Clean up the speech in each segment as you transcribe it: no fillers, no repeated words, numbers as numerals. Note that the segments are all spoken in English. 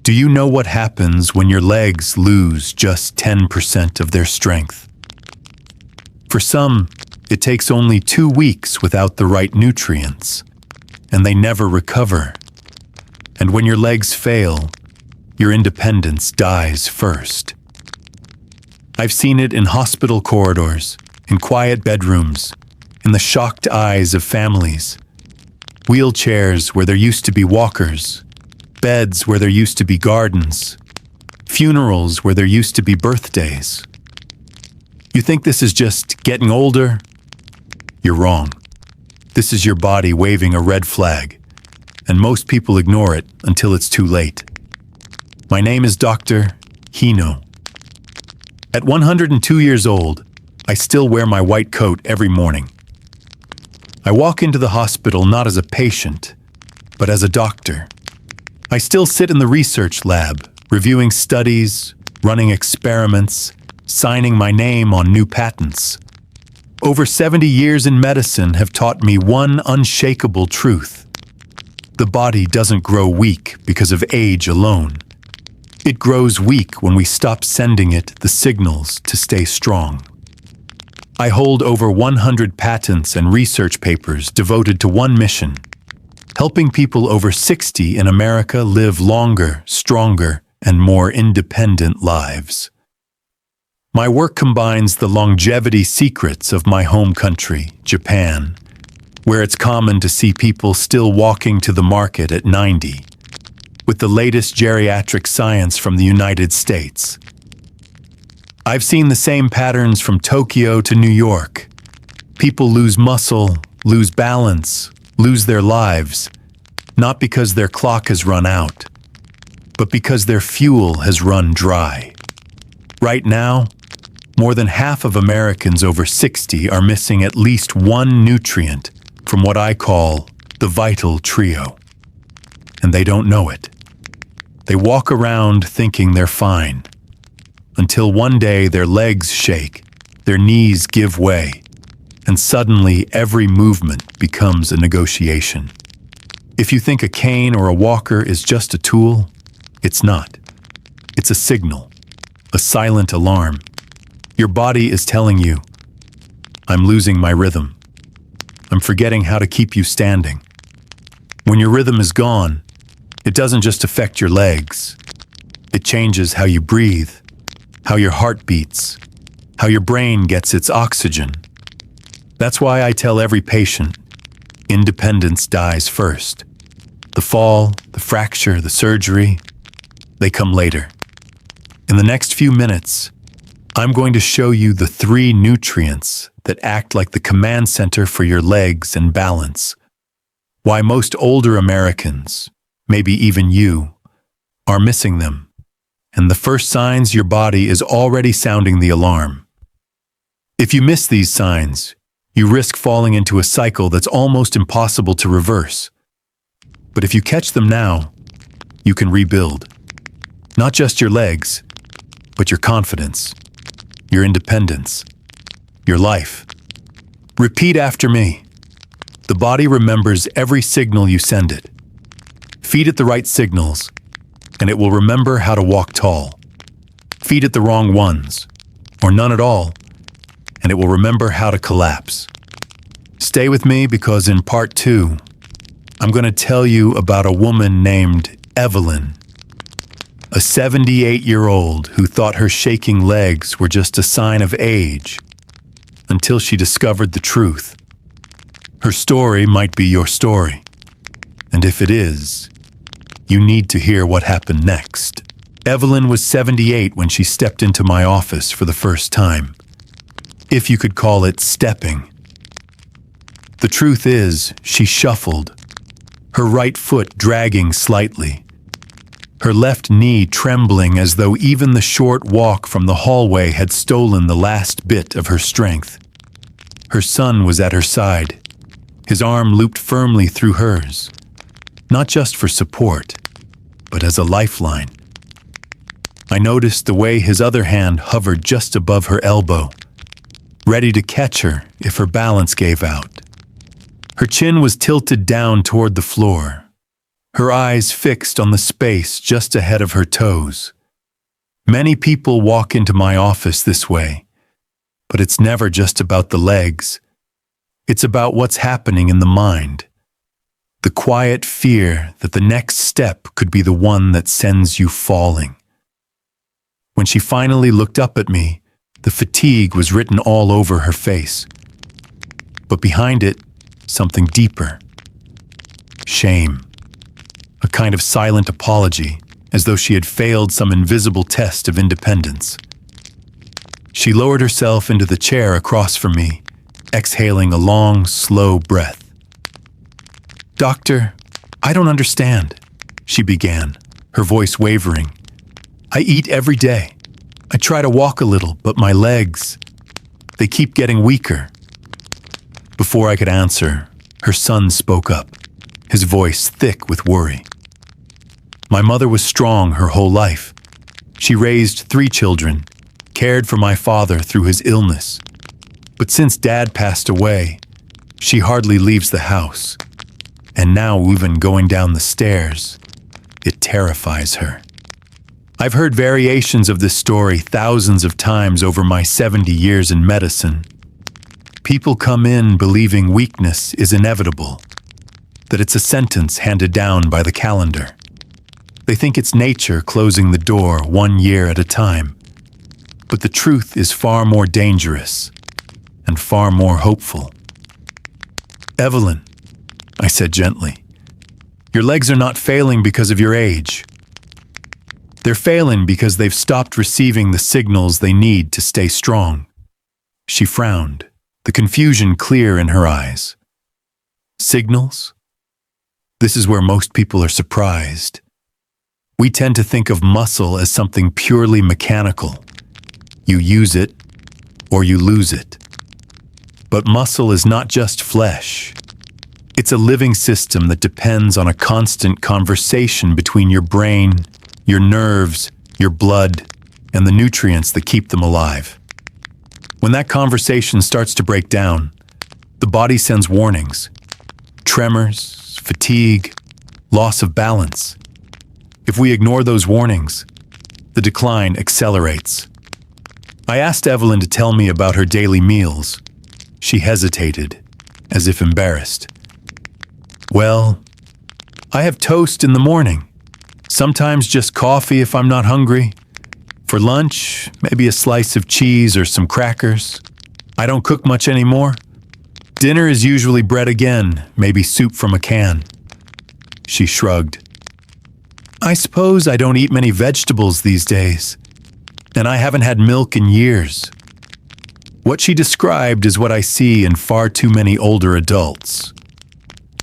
Do you know what happens when your legs lose just 10% of their strength? For some, it takes only 2 weeks without the right nutrients, and they never recover. And when your legs fail, your independence dies first. I've seen it in hospital corridors, in quiet bedrooms, in the shocked eyes of families. Wheelchairs where there used to be walkers, beds where there used to be gardens, funerals where there used to be birthdays. You think this is just getting older? You're wrong. This is your body waving a red flag, and most people ignore it until it's too late. My name is Dr. Hino. At 102 years old, I still wear my white coat every morning. I walk into the hospital not as a patient, but as a doctor. I still sit in the research lab, reviewing studies, running experiments, signing my name on new patents. Over 70 years in medicine have taught me one unshakable truth. The body doesn't grow weak because of age alone. It grows weak when we stop sending it the signals to stay strong. I hold over 100 patents and research papers devoted to one mission: helping people over 60 in America live longer, stronger, and more independent lives. My work combines the longevity secrets of my home country, Japan, where it's common to see people still walking to the market at 90, with the latest geriatric science from the United States. I've seen the same patterns from Tokyo to New York. People lose muscle, lose balance, lose their lives, not because their clock has run out, but because their fuel has run dry. Right now, more than half of Americans over 60 are missing at least one nutrient from what I call the vital trio. And they don't know it. They walk around thinking they're fine, until one day their legs shake, their knees give way, and suddenly every movement becomes a negotiation. If you think a cane or a walker is just a tool, it's not. It's a signal, a silent alarm. Your body is telling you, I'm losing my rhythm. I'm forgetting how to keep you standing. When your rhythm is gone, it doesn't just affect your legs. It changes how you breathe, how your heart beats, how your brain gets its oxygen. That's why I tell every patient, independence dies first. The fall, the fracture, the surgery, they come later. In the next few minutes, I'm going to show you the 3 nutrients that act like the command center for your legs and balance. Why most older Americans, maybe even you, are missing them. And the first signs your body is already sounding the alarm. If you miss these signs, you risk falling into a cycle that's almost impossible to reverse. But if you catch them now, you can rebuild. Not just your legs, but your confidence, your independence, your life. Repeat after me. The body remembers every signal you send it. Feed it the right signals, and it will remember how to walk tall. Feed it the wrong ones, or none at all, and it will remember how to collapse. Stay with me because in part 2, I'm going to tell you about a woman named Evelyn, a 78-year-old who thought her shaking legs were just a sign of age until she discovered the truth. Her story might be your story, and if it is, you need to hear what happened next. Evelyn was 78 when she stepped into my office for the first time, if you could call it stepping. The truth is, she shuffled, her right foot dragging slightly, her left knee trembling as though even the short walk from the hallway had stolen the last bit of her strength. Her son was at her side, his arm looped firmly through hers, not just for support, but as a lifeline. I noticed the way his other hand hovered just above her elbow, ready to catch her if her balance gave out. Her chin was tilted down toward the floor, her eyes fixed on the space just ahead of her toes. Many people walk into my office this way, but it's never just about the legs. It's about what's happening in the mind. The quiet fear that the next step could be the one that sends you falling. When she finally looked up at me, the fatigue was written all over her face. But behind it, something deeper. Shame. A kind of silent apology, as though she had failed some invisible test of independence. She lowered herself into the chair across from me, exhaling a long, slow breath. "Doctor, I don't understand," she began, her voice wavering. "I eat every day. I try to walk a little, but my legs, they keep getting weaker." Before I could answer, her son spoke up, his voice thick with worry. "My mother was strong her whole life. She raised 3 children, cared for my father through his illness. But since Dad passed away, she hardly leaves the house. And now even going down the stairs, it terrifies her." I've heard variations of this story thousands of times over my 70 years in medicine. People come in believing weakness is inevitable, that it's a sentence handed down by the calendar. They think it's nature closing the door 1 year at a time. But the truth is far more dangerous and far more hopeful. "Evelyn," I said gently, "your legs are not failing because of your age. They're failing because they've stopped receiving the signals they need to stay strong." She frowned, the confusion clear in her eyes. Signals? This is where most people are surprised. We tend to think of muscle as something purely mechanical. You use it, or you lose it. But muscle is not just flesh. It's a living system that depends on a constant conversation between your brain, your nerves, your blood, and the nutrients that keep them alive. When that conversation starts to break down, the body sends warnings. Tremors, fatigue, loss of balance. If we ignore those warnings, the decline accelerates. I asked Evelyn to tell me about her daily meals. She hesitated, as if embarrassed. "Well, I have toast in the morning. Sometimes just coffee if I'm not hungry. For lunch, maybe a slice of cheese or some crackers. I don't cook much anymore. Dinner is usually bread again, maybe soup from a can." She shrugged. "I suppose I don't eat many vegetables these days, and I haven't had milk in years." What she described is what I see in far too many older adults.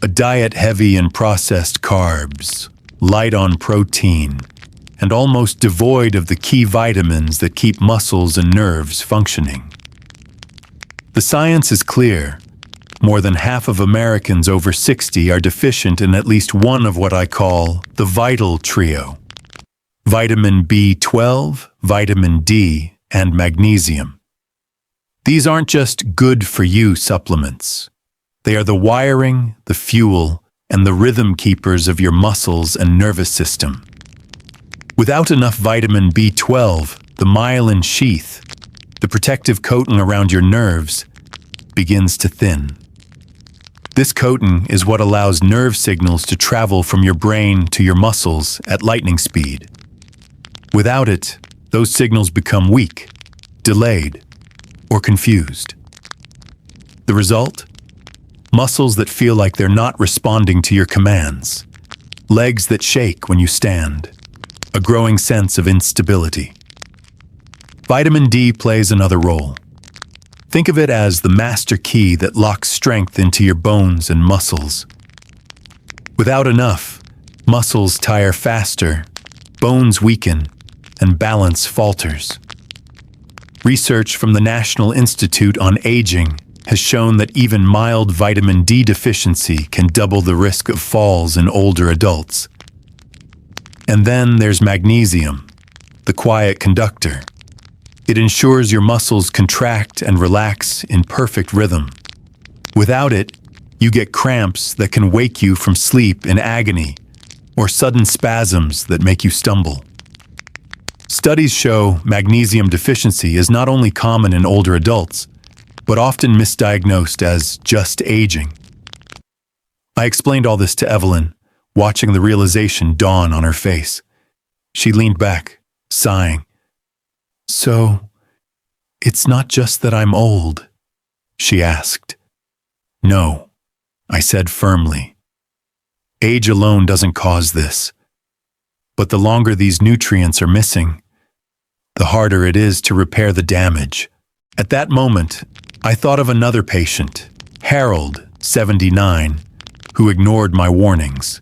A diet heavy in processed carbs, light on protein, and almost devoid of the key vitamins that keep muscles and nerves functioning. The science is clear. More than half of Americans over 60 are deficient in at least one of what I call the vital trio: vitamin B12, vitamin D, and magnesium. These aren't just good-for-you supplements. They are the wiring, the fuel, and the rhythm keepers of your muscles and nervous system. Without enough vitamin B12, the myelin sheath, the protective coating around your nerves, begins to thin. This coating is what allows nerve signals to travel from your brain to your muscles at lightning speed. Without it, those signals become weak, delayed, or confused. The result? Muscles that feel like they're not responding to your commands. Legs that shake when you stand. A growing sense of instability. Vitamin D plays another role. Think of it as the master key that locks strength into your bones and muscles. Without enough, muscles tire faster, bones weaken, and balance falters. Research from the National Institute on Aging has shown that even mild vitamin D deficiency can double the risk of falls in older adults. And then there's magnesium, the quiet conductor. It ensures your muscles contract and relax in perfect rhythm. Without it, you get cramps that can wake you from sleep in agony, or sudden spasms that make you stumble. Studies show magnesium deficiency is not only common in older adults, but often misdiagnosed as just aging. I explained all this to Evelyn, watching the realization dawn on her face. She leaned back, sighing. "So, it's not just that I'm old?" she asked. "No," I said firmly. "Age alone doesn't cause this. But the longer these nutrients are missing, the harder it is to repair the damage." At that moment, I thought of another patient, Harold, 79, who ignored my warnings.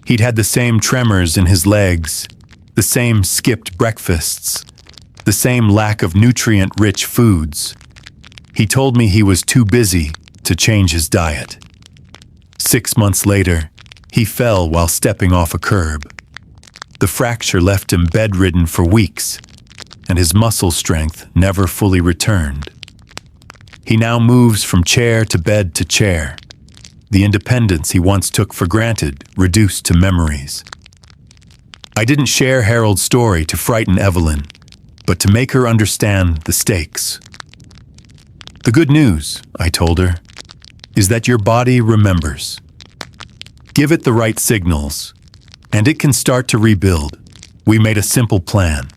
He'd had the same tremors in his legs, the same skipped breakfasts, the same lack of nutrient-rich foods. He told me he was too busy to change his diet. 6 months later, he fell while stepping off a curb. The fracture left him bedridden for weeks, and his muscle strength never fully returned. He now moves from chair to bed to chair, the independence he once took for granted reduced to memories. I didn't share Harold's story to frighten Evelyn, but to make her understand the stakes. "The good news," I told her, "is that your body remembers. Give it the right signals, and it can start to rebuild." We made a simple plan.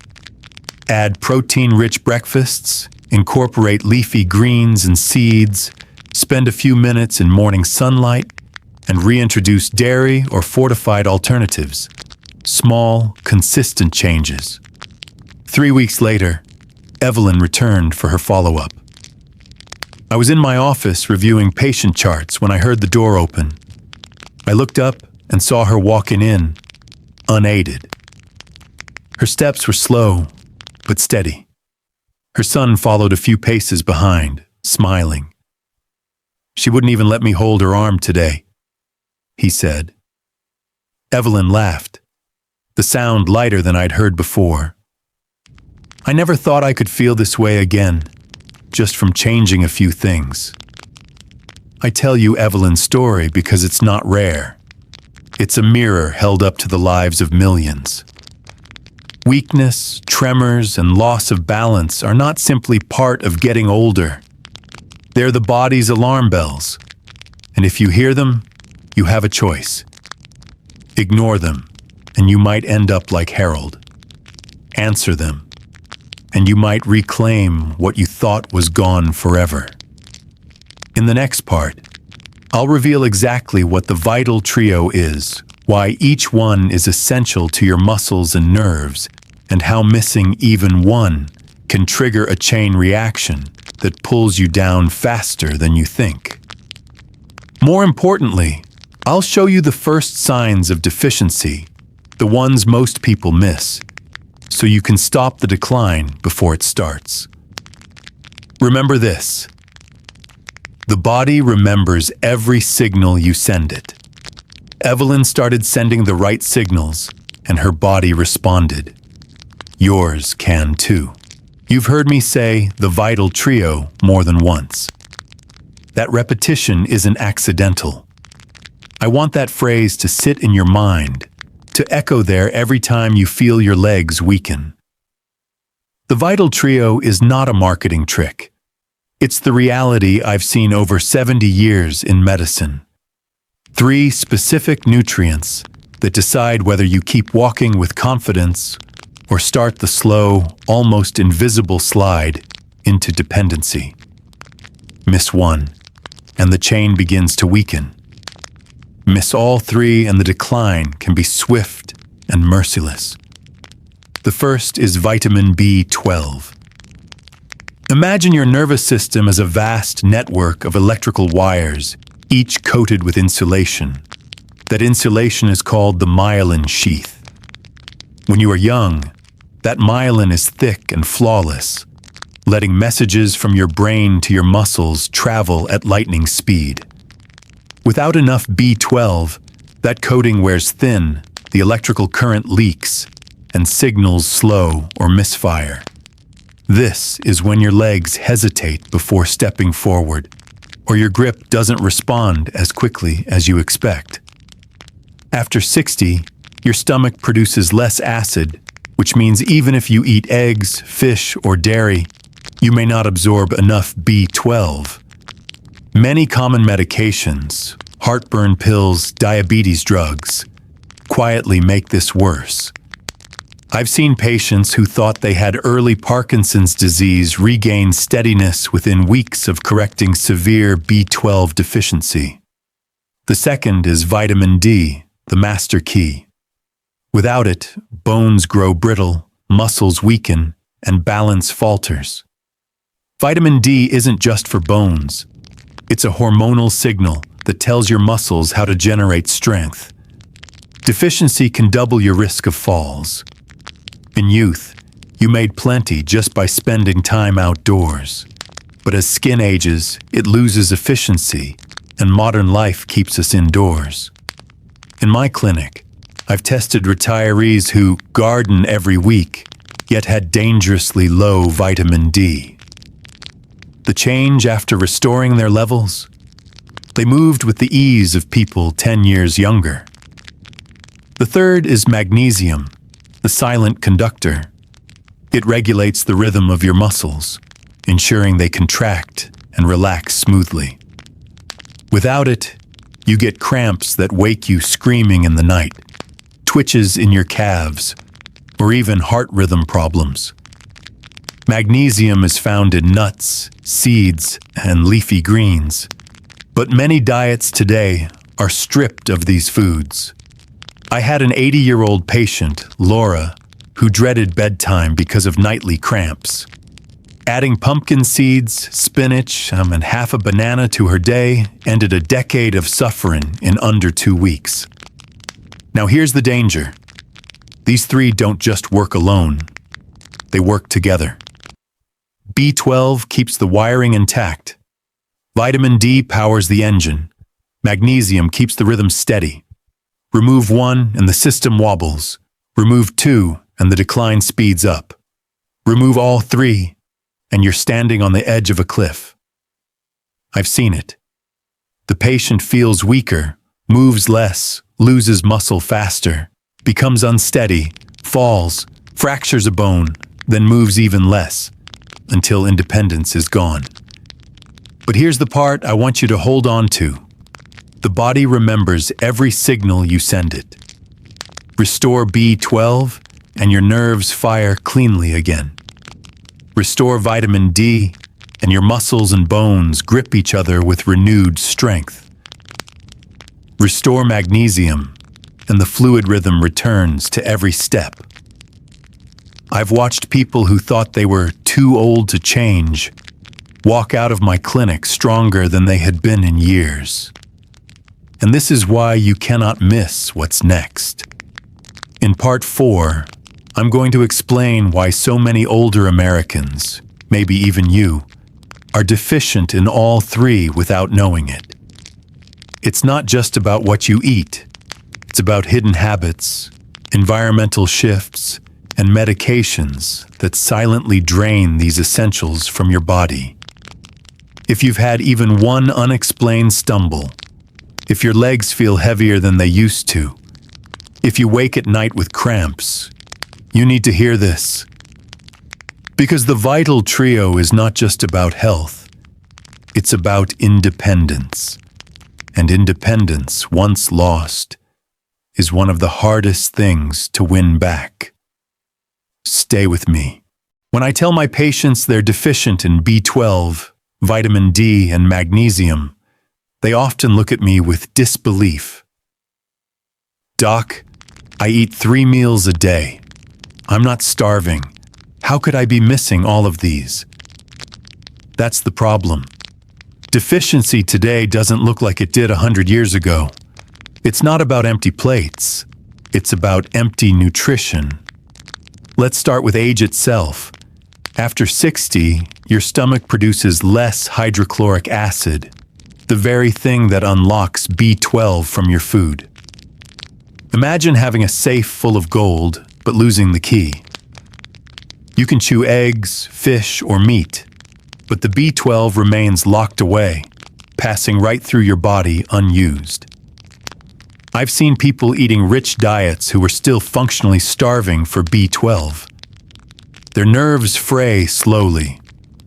Add protein-rich breakfasts, incorporate leafy greens and seeds, spend a few minutes in morning sunlight, and reintroduce dairy or fortified alternatives. Small, consistent changes. 3 weeks later, Evelyn returned for her follow-up. I was in my office reviewing patient charts when I heard the door open. I looked up and saw her walking in, unaided. Her steps were slow, but steady. Her son followed a few paces behind, smiling. "She wouldn't even let me hold her arm today," he said. Evelyn laughed, the sound lighter than I'd heard before. I never thought I could feel this way again, just from changing a few things. I tell you Evelyn's story because it's not rare. It's a mirror held up to the lives of millions. Weakness, tremors, and loss of balance are not simply part of getting older. They're the body's alarm bells, and if you hear them, you have a choice. Ignore them, and you might end up like Harold. Answer them, and you might reclaim what you thought was gone forever. In the next part, I'll reveal exactly what the vital trio is, why each one is essential to your muscles and nerves, and how missing even one can trigger a chain reaction that pulls you down faster than you think. More importantly, I'll show you the first signs of deficiency, the ones most people miss, so you can stop the decline before it starts. Remember this: the body remembers every signal you send it. Evelyn started sending the right signals, and her body responded. Yours can too. You've heard me say the vital trio more than once. That repetition isn't accidental. I want that phrase to sit in your mind, to echo there every time you feel your legs weaken. The vital trio is not a marketing trick. It's the reality I've seen over 70 years in medicine. 3 specific nutrients that decide whether you keep walking with confidence or start the slow, almost invisible slide into dependency. Miss one, and the chain begins to weaken. Miss all 3 and the decline can be swift and merciless. The first is vitamin B12. Imagine your nervous system as a vast network of electrical wires, each coated with insulation. That insulation is called the myelin sheath. When you are young, that myelin is thick and flawless, letting messages from your brain to your muscles travel at lightning speed. Without enough B12, that coating wears thin, the electrical current leaks, and signals slow or misfire. This is when your legs hesitate before stepping forward, or your grip doesn't respond as quickly as you expect. After 60, your stomach produces less acid, which means even if you eat eggs, fish, or dairy, you may not absorb enough B12. Many common medications, heartburn pills, diabetes drugs, quietly make this worse. I've seen patients who thought they had early Parkinson's disease regain steadiness within weeks of correcting severe B12 deficiency. The second is vitamin D, the master key. Without it, bones grow brittle, muscles weaken, and balance falters. Vitamin D isn't just for bones. It's a hormonal signal that tells your muscles how to generate strength. Deficiency can double your risk of falls. In youth, you made plenty just by spending time outdoors. But as skin ages, it loses efficiency, and modern life keeps us indoors. In my clinic, I've tested retirees who garden every week, yet had dangerously low vitamin D. The change after restoring their levels? They moved with the ease of people 10 years younger. The third is magnesium, the silent conductor. It regulates the rhythm of your muscles, ensuring they contract and relax smoothly. Without it, you get cramps that wake you screaming in the night, twitches in your calves, or even heart rhythm problems. Magnesium is found in nuts, seeds, and leafy greens, but many diets today are stripped of these foods. I had an 80-year-old patient, Laura, who dreaded bedtime because of nightly cramps. Adding pumpkin seeds, spinach, and half a banana to her day ended a decade of suffering in under 2 weeks. Now here's the danger. These three don't just work alone. They work together. B12 keeps the wiring intact. Vitamin D powers the engine. Magnesium keeps the rhythm steady. Remove one and the system wobbles. Remove two and the decline speeds up. Remove all three and you're standing on the edge of a cliff. I've seen it. The patient feels weaker, moves less, loses muscle faster, becomes unsteady, falls, fractures a bone, then moves even less, until independence is gone. But here's the part I want you to hold on to. The body remembers every signal you send it. Restore B12, and your nerves fire cleanly again. Restore vitamin D, and your muscles and bones grip each other with renewed strength. Restore magnesium, and the fluid rhythm returns to every step. I've watched people who thought they were too old to change walk out of my clinic stronger than they had been in years. And this is why you cannot miss what's next. In Part 4, I'm going to explain why so many older Americans, maybe even you, are deficient in all three without knowing it. It's not just about what you eat. It's about hidden habits, environmental shifts, and medications that silently drain these essentials from your body. If you've had even one unexplained stumble, if your legs feel heavier than they used to, if you wake at night with cramps, you need to hear this. Because the vital trio is not just about health, it's about independence. And independence, once lost, is one of the hardest things to win back. Stay with me. When I tell my patients they're deficient in B12, vitamin D, and magnesium, they often look at me with disbelief. Doc, I eat 3 meals a day. I'm not starving. How could I be missing all of these? That's the problem. Deficiency today doesn't look like it did 100 years ago. It's not about empty plates. It's about empty nutrition. Let's start with age itself. After 60, your stomach produces less hydrochloric acid, the very thing that unlocks B12 from your food. Imagine having a safe full of gold, but losing the key. You can chew eggs, fish, or meat, but the B12 remains locked away, passing right through your body unused. I've seen people eating rich diets who were still functionally starving for B12. Their nerves fray slowly.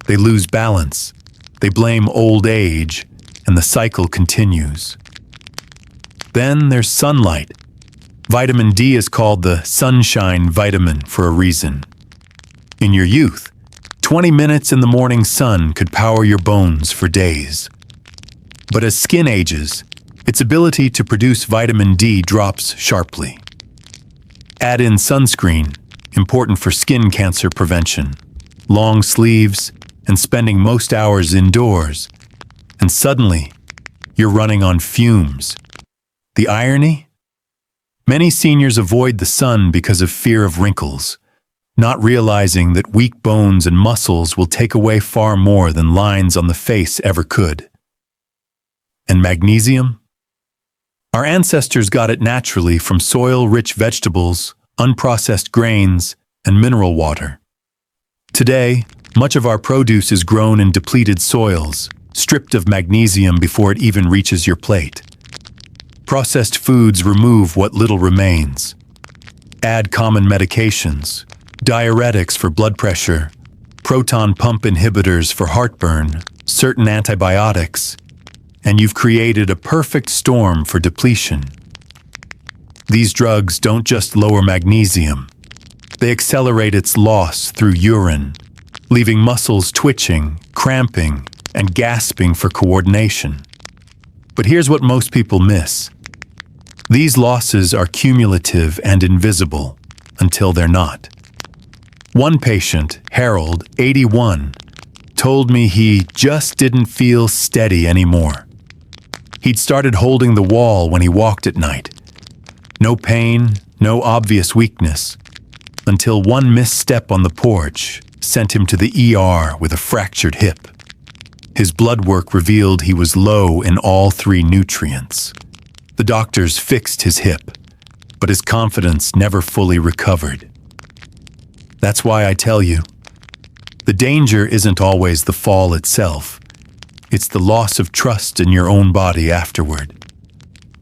They lose balance. They blame old age, and the cycle continues. Then there's sunlight. Vitamin D is called the sunshine vitamin for a reason. In your youth, 20 minutes in the morning sun could power your bones for days. But as skin ages, its ability to produce vitamin D drops sharply. Add in sunscreen, important for skin cancer prevention, long sleeves, and spending most hours indoors, and suddenly, you're running on fumes. The irony? Many seniors avoid the sun because of fear of wrinkles, not realizing that weak bones and muscles will take away far more than lines on the face ever could. And magnesium? Our ancestors got it naturally from soil-rich vegetables, unprocessed grains, and mineral water. Today, much of our produce is grown in depleted soils, stripped of magnesium before it even reaches your plate. Processed foods remove what little remains. Add common medications, diuretics for blood pressure, proton pump inhibitors for heartburn, certain antibiotics, and you've created a perfect storm for depletion. These drugs don't just lower magnesium. They accelerate its loss through urine, leaving muscles twitching, cramping, and gasping for coordination. But here's what most people miss. These losses are cumulative and invisible until they're not. One patient, Harold, 81, told me he just didn't feel steady anymore. He'd started holding the wall when he walked at night. No pain, no obvious weakness, until one misstep on the porch sent him to the ER with a fractured hip. His blood work revealed he was low in all 3 nutrients. The doctors fixed his hip, but his confidence never fully recovered. That's why I tell you, the danger isn't always the fall itself. It's the loss of trust in your own body afterward.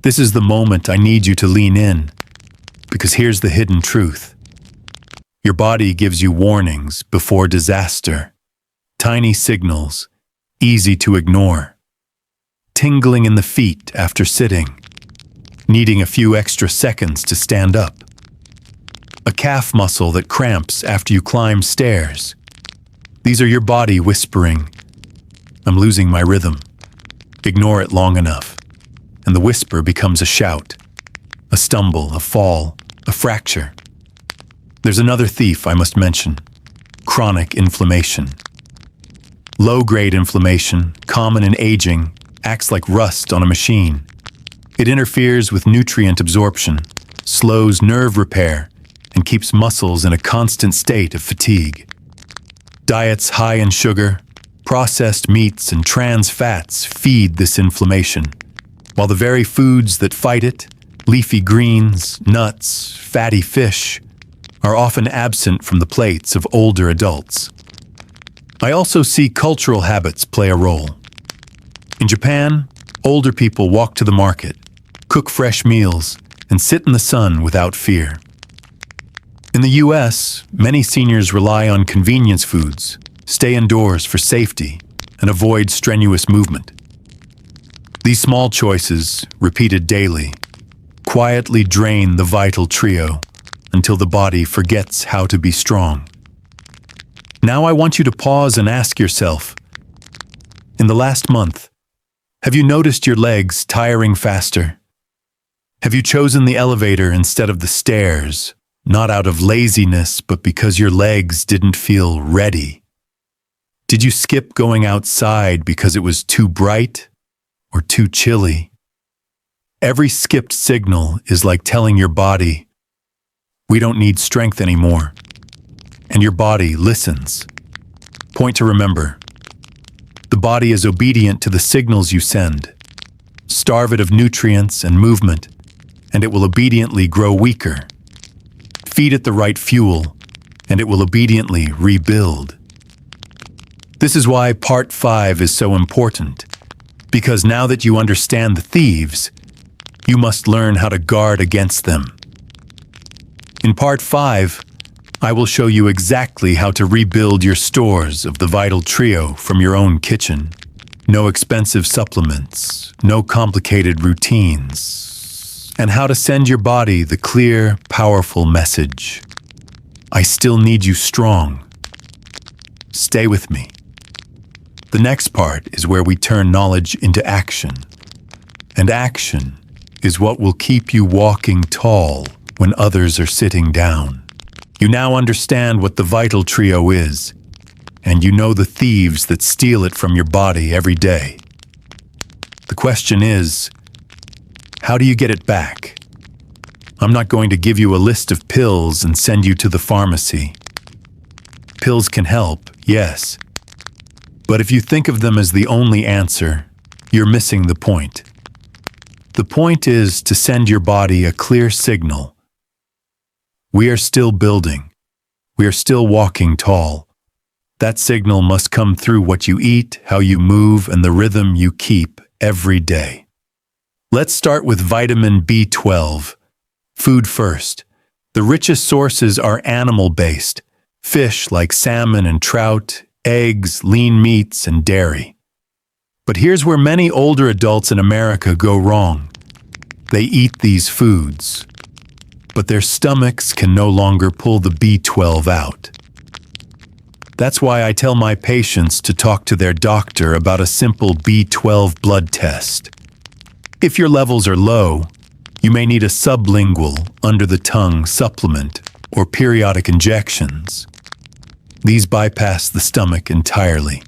This is the moment I need you to lean in, because here's the hidden truth. Your body gives you warnings before disaster. Tiny signals, easy to ignore. Tingling in the feet after sitting. Needing a few extra seconds to stand up. A calf muscle that cramps after you climb stairs. These are your body whispering, "I'm losing my rhythm." Ignore it long enough, and the whisper becomes a shout. A stumble, a fall, a fracture. There's another thief I must mention. Chronic inflammation. Low-grade inflammation, common in aging, acts like rust on a machine. It interferes with nutrient absorption, slows nerve repair, and keeps muscles in a constant state of fatigue. Diets high in sugar, processed meats, and trans fats feed this inflammation, while the very foods that fight it, leafy greens, nuts, fatty fish, are often absent from the plates of older adults. I also see cultural habits play a role. In Japan, older people walk to the market, cook fresh meals, and sit in the sun without fear. In the US, many seniors rely on convenience foods, stay indoors for safety, and avoid strenuous movement. These small choices, repeated daily, quietly drain the vital trio until the body forgets how to be strong. Now I want you to pause and ask yourself, in the last month, have you noticed your legs tiring faster? Have you chosen the elevator instead of the stairs, not out of laziness, but because your legs didn't feel ready? Did you skip going outside because it was too bright or too chilly? Every skipped signal is like telling your body, we don't need strength anymore. And your body listens. Point to remember. The body is obedient to the signals you send. Starve it of nutrients and movement, and it will obediently grow weaker. Feed it the right fuel, and it will obediently rebuild. This is why Part 5 is so important, because now that you understand the thieves, You must learn how to guard against them. In Part 5, I will show you exactly how to rebuild your stores of the Vital Trio from your own kitchen. No expensive supplements, no complicated routines, and how to send your body the clear, powerful message. I still need you strong. Stay with me. The next part is where we turn knowledge into action. And action is what will keep you walking tall when others are sitting down. You now understand what the Vital Trio is, and you know the thieves that steal it from your body every day. The question is, how do you get it back? I'm not going to give you a list of pills and send you to the pharmacy. Pills can help, yes. But if you think of them as the only answer, you're missing the point. The point is to send your body a clear signal. We are still building. We are still walking tall. That signal must come through what you eat, how you move, and the rhythm you keep every day. Let's start with vitamin B12. Food first. The richest sources are animal-based. Fish like salmon and trout, eggs, lean meats, and dairy. But here's where many older adults in America go wrong. They eat these foods, but their stomachs can no longer pull the B12 out. That's why I tell my patients to talk to their doctor about a simple B12 blood test. If your levels are low, you may need a sublingual, under-the-tongue supplement or periodic injections. These bypass the stomach entirely.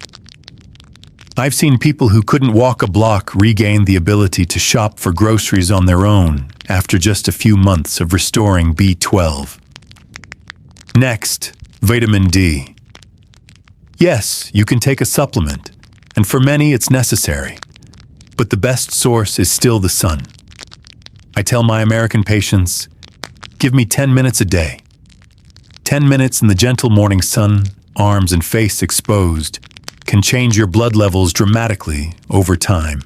I've seen people who couldn't walk a block regain the ability to shop for groceries on their own after just a few months of restoring B12. Next, vitamin D. Yes, you can take a supplement, and for many it's necessary. But the best source is still the sun. I tell my American patients, give me 10 minutes a day. 10 minutes in the gentle morning sun, arms and face exposed, can change your blood levels dramatically over time.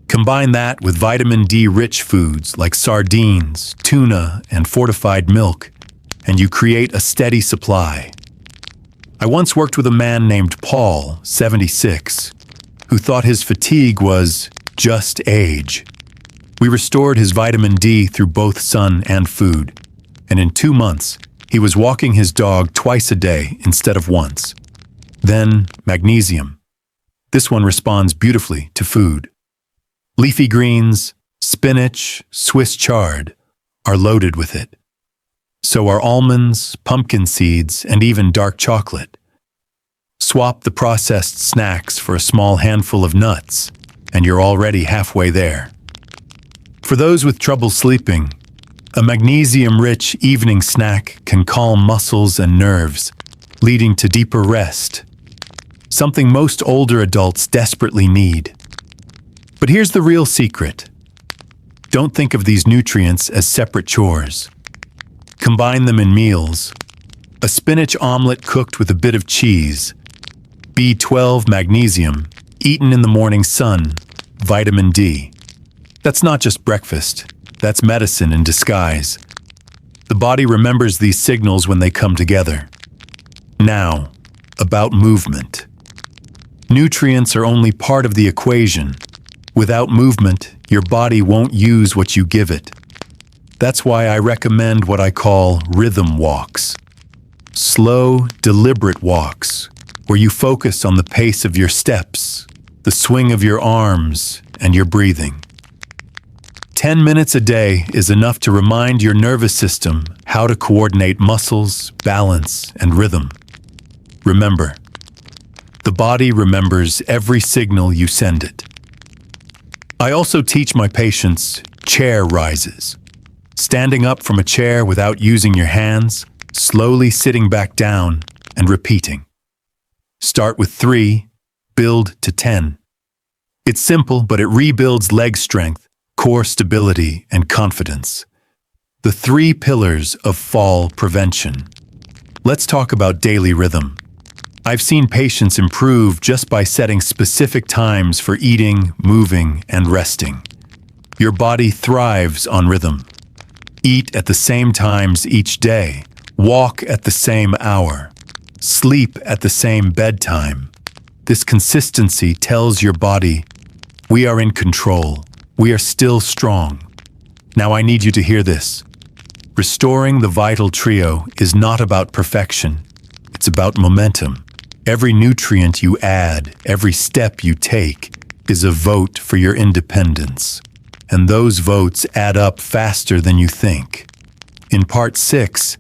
Combine that with vitamin D-rich foods like sardines, tuna, and fortified milk, and you create a steady supply. I once worked with a man named Paul, 76, who thought his fatigue was just age. We restored his vitamin D through both sun and food, and in 2 months, he was walking his dog twice a day instead of once. Then, magnesium. This one responds beautifully to food. Leafy greens, spinach, Swiss chard are loaded with it. So are almonds, pumpkin seeds, and even dark chocolate. Swap the processed snacks for a small handful of nuts, and you're already halfway there. For those with trouble sleeping, a magnesium-rich evening snack can calm muscles and nerves, leading to deeper rest, something most older adults desperately need. But here's the real secret. Don't think of these nutrients as separate chores. Combine them in meals. A spinach omelet cooked with a bit of cheese, B12 magnesium, eaten in the morning sun, vitamin D. That's not just breakfast, that's medicine in disguise. The body remembers these signals when they come together. Now, about movement. Nutrients are only part of the equation. Without movement, your body won't use what you give it. That's why I recommend what I call rhythm walks. Slow, deliberate walks, where you focus on the pace of your steps, the swing of your arms, and your breathing. 10 minutes a day is enough to remind your nervous system how to coordinate muscles, balance, and rhythm. Remember, the body remembers every signal you send it. I also teach my patients chair rises. Standing up from a chair without using your hands, slowly sitting back down, and repeating. Start with 3, build to 10. It's simple, but it rebuilds leg strength, core stability, and confidence. The 3 pillars of fall prevention. Let's talk about daily rhythm. I've seen patients improve just by setting specific times for eating, moving, and resting. Your body thrives on rhythm. Eat at the same times each day. Walk at the same hour. Sleep at the same bedtime. This consistency tells your body, we are in control. We are still strong. Now I need you to hear this. Restoring the vital trio is not about perfection. It's about momentum. Every nutrient you add, every step you take, is a vote for your independence. And those votes add up faster than you think. In part 6,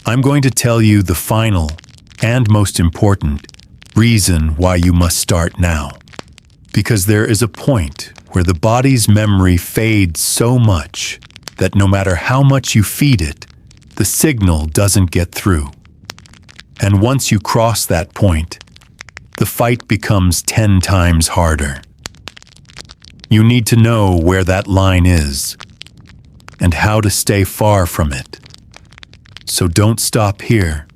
I'm going to tell you the final, and most important, reason why you must start now. Because there is a point where the body's memory fades so much that no matter how much you feed it, the signal doesn't get through. And once you cross that point, the fight becomes 10 times harder. You need to know where that line is and how to stay far from it. So don't stop here.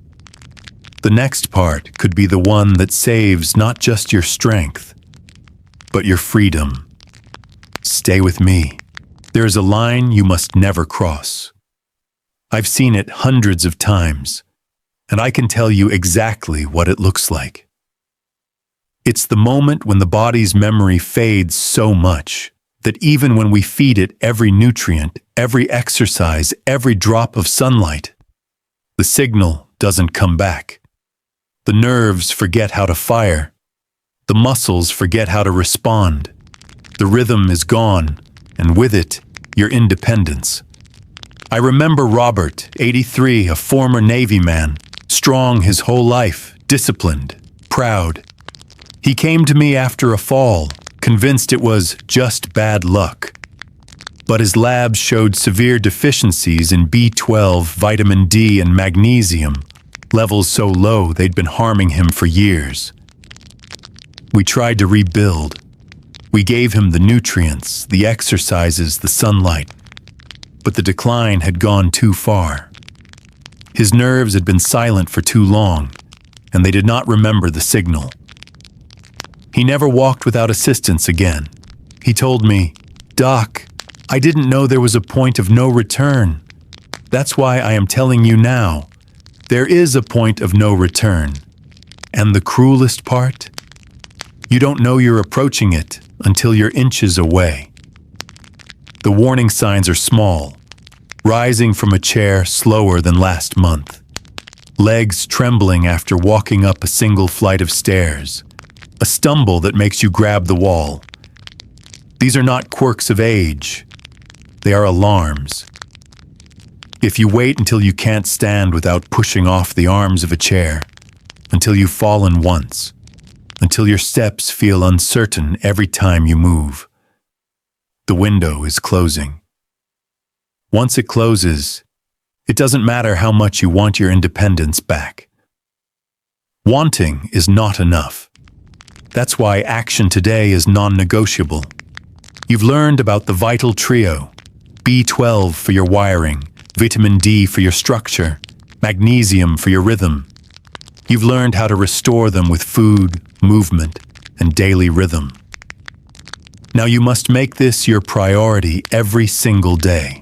The next part could be the one that saves not just your strength, but your freedom. Stay with me. There is a line you must never cross. I've seen it hundreds of times, and I can tell you exactly what it looks like. It's the moment when the body's memory fades so much that even when we feed it every nutrient, every exercise, every drop of sunlight, the signal doesn't come back. The nerves forget how to fire. The muscles forget how to respond. The rhythm is gone, and with it, your independence. I remember Robert, 83, a former Navy man, strong his whole life, disciplined, proud. He came to me after a fall, convinced it was just bad luck. But his labs showed severe deficiencies in B12, vitamin D, and magnesium, levels so low they'd been harming him for years. We tried to rebuild. We gave him the nutrients, the exercises, the sunlight. But the decline had gone too far. His nerves had been silent for too long, and they did not remember the signal. He never walked without assistance again. He told me, "Doc, I didn't know there was a point of no return. That's why I am telling you now. There is a point of no return. And the cruelest part? You don't know you're approaching it until you're inches away." The warning signs are small. Rising from a chair slower than last month. Legs trembling after walking up a single flight of stairs. A stumble that makes you grab the wall. These are not quirks of age. They are alarms. If you wait until you can't stand without pushing off the arms of a chair, until you've fallen once, until your steps feel uncertain every time you move, the window is closing. Once it closes, it doesn't matter how much you want your independence back. Wanting is not enough. That's why action today is non-negotiable. You've learned about the vital trio, B12 for your wiring, vitamin D for your structure, magnesium for your rhythm. You've learned how to restore them with food, movement, and daily rhythm. Now you must make this your priority every single day.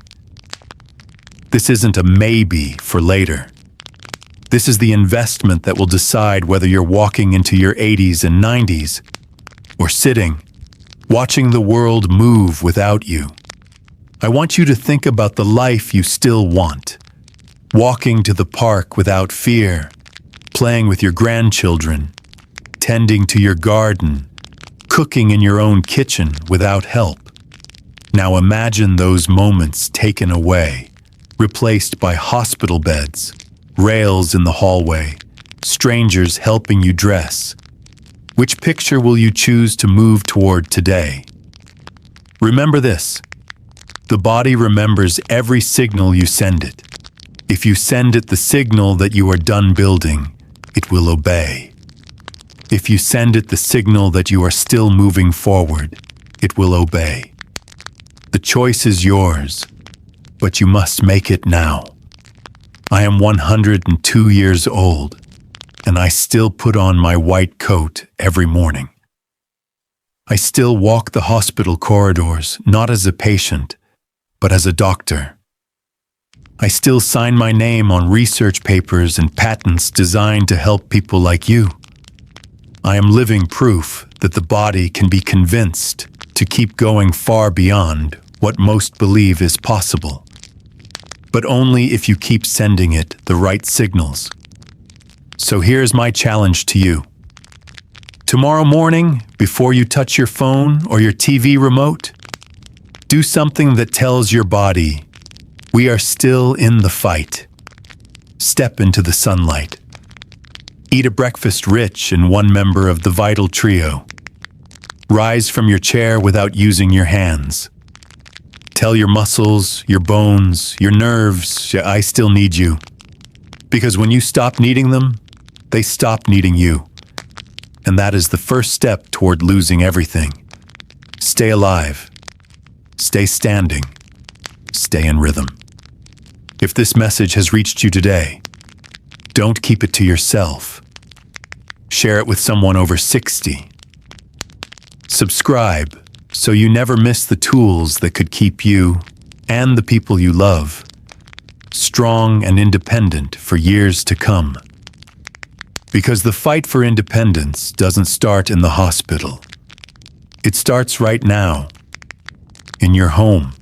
This isn't a maybe for later. This is the investment that will decide whether you're walking into your 80s and 90s, or sitting, watching the world move without you. I want you to think about the life you still want. Walking to the park without fear, playing with your grandchildren, tending to your garden, cooking in your own kitchen without help. Now imagine those moments taken away, replaced by hospital beds, rails in the hallway, strangers helping you dress. Which picture will you choose to move toward today? Remember this. The body remembers every signal you send it. If you send it the signal that you are done building, it will obey. If you send it the signal that you are still moving forward, it will obey. The choice is yours, but you must make it now. I am 102 years old, and I still put on my white coat every morning. I still walk the hospital corridors, not as a patient, but as a doctor. I still sign my name on research papers and patents designed to help people like you. I am living proof that the body can be convinced to keep going far beyond what most believe is possible. But only if you keep sending it the right signals. So here's my challenge to you. Tomorrow morning, before you touch your phone or your TV remote, do something that tells your body, we are still in the fight. Step into the sunlight. Eat a breakfast rich in one member of the vital trio. Rise from your chair without using your hands. Tell your muscles, your bones, your nerves, I still need you. Because when you stop needing them, they stop needing you. And that is the first step toward losing everything. Stay alive. Stay standing. Stay in rhythm. If this message has reached you today, don't keep it to yourself. Share it with someone over 60. Subscribe so you never miss the tools that could keep you and the people you love strong and independent for years to come. Because the fight for independence doesn't start in the hospital. It starts right now, in your home.